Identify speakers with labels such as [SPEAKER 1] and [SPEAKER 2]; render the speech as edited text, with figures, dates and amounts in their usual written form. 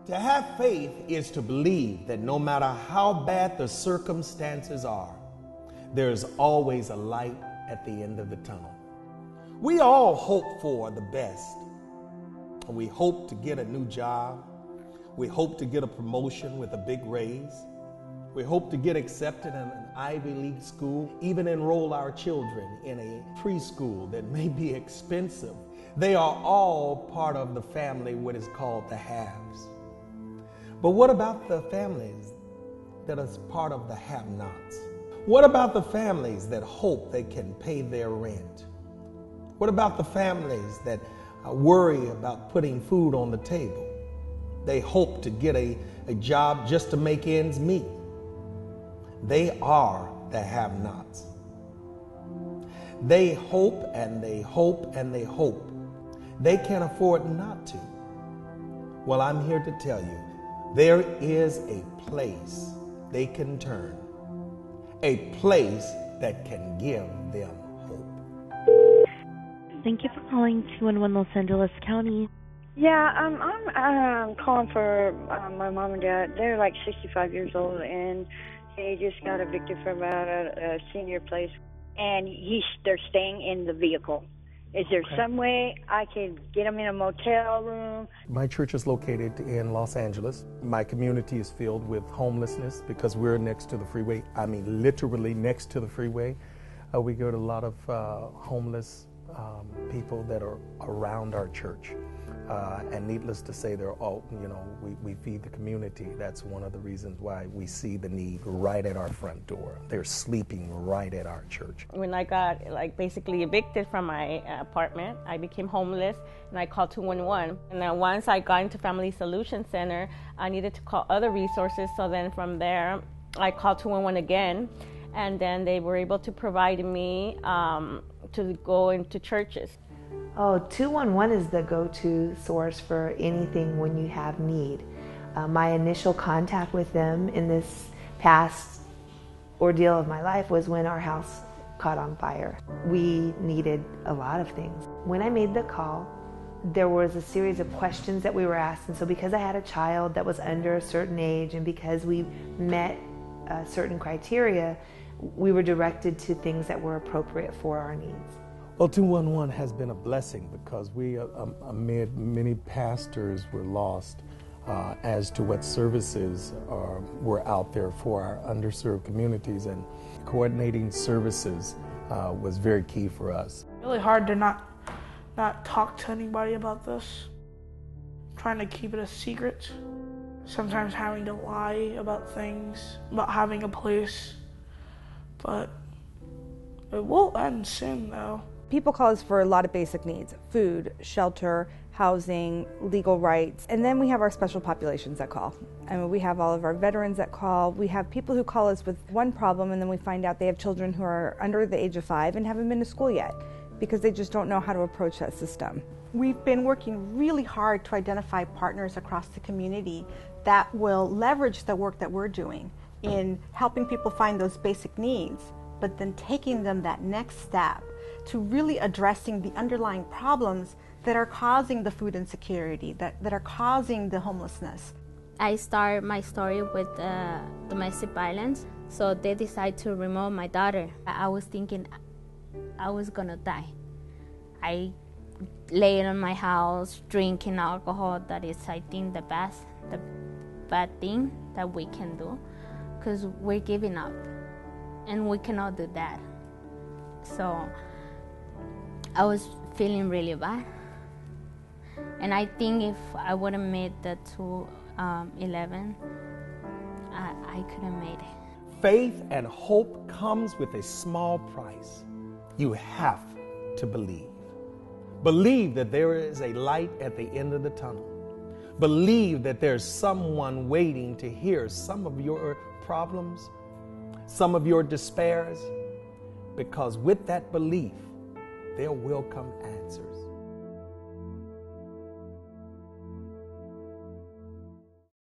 [SPEAKER 1] To have faith is to believe that no matter how bad the circumstances are, there is always a light at the end of the tunnel. We all hope for the best. We hope to get a new job. We hope to get a promotion with a big raise. We hope to get accepted in an Ivy League school, even enroll our children in a preschool that may be expensive. They are all part of the family, what is called the haves. But what about the families that are part of the have-nots? What about the families that hope they can pay their rent? What about the families that worry about putting food on the table? They hope to get a job just to make ends meet. They are the have-nots. They hope and they hope and they hope. They can't afford not to. Well, I'm here to tell you, there is a place they can turn, a place that can give them hope.
[SPEAKER 2] Thank you for calling 211 Los Angeles County.
[SPEAKER 3] Yeah, I'm calling for my mom and dad. They're like 65 years old, and they just got evicted from a senior place, and they're staying in the vehicle. Is there some way I can get them in a motel room?
[SPEAKER 1] My church is located in Los Angeles. My community is filled with homelessness because we're next to the freeway. I mean, literally next to the freeway. We go to a lot of homeless people that are around our church. And needless to say, they're all, we feed the community. That's one of the reasons why we see the need right at our front door. They're sleeping right at our church.
[SPEAKER 4] When I got basically evicted from my apartment, I became homeless and I called 211. And then once I got into Family Solution Center, I needed to call other resources. So then from there, I called 211 again. And then they were able to provide me to go into churches.
[SPEAKER 5] Oh, 211 is the go-to source for anything when you have need. My initial contact with them in this past ordeal of my life was when our house caught on fire. We needed a lot of things. When I made the call, there was a series of questions that we were asked, and so because I had a child that was under a certain age and because we met certain criteria, we were directed to things that were appropriate for our needs.
[SPEAKER 1] Well, 211 has been a blessing because we, amid many pastors, were lost as to what services were out there for our underserved communities, and coordinating services was very key for us.
[SPEAKER 6] Really hard to not talk to anybody about this. Trying to keep it a secret. Sometimes having to lie about things, about having a place, but it will end soon though.
[SPEAKER 7] People call us for a lot of basic needs: food, shelter, housing, legal rights, and then we have our special populations that call. I mean, we have all of our veterans that call. We have people who call us with one problem, and then we find out they have children who are under the age of 5 and haven't been to school yet because they just don't know how to approach that system.
[SPEAKER 8] We've been working really hard to identify partners across the community that will leverage the work that we're doing in helping people find those basic needs, but then taking them that next step to really addressing the underlying problems that are causing the food insecurity, that are causing the homelessness.
[SPEAKER 9] I start my story with domestic violence, so they decide to remove my daughter. I was thinking I was gonna die. I lay in my house drinking alcohol. That is, I think, the bad thing that we can do, because we're giving up and we cannot do that. So I was feeling really bad, and I think if I wouldn't made the 211, I couldn't made it.
[SPEAKER 1] Faith and hope comes with a small price. You have to believe. Believe that there is a light at the end of the tunnel. Believe that there's someone waiting to hear some of your problems, some of your despairs, because with that belief, there will come answers.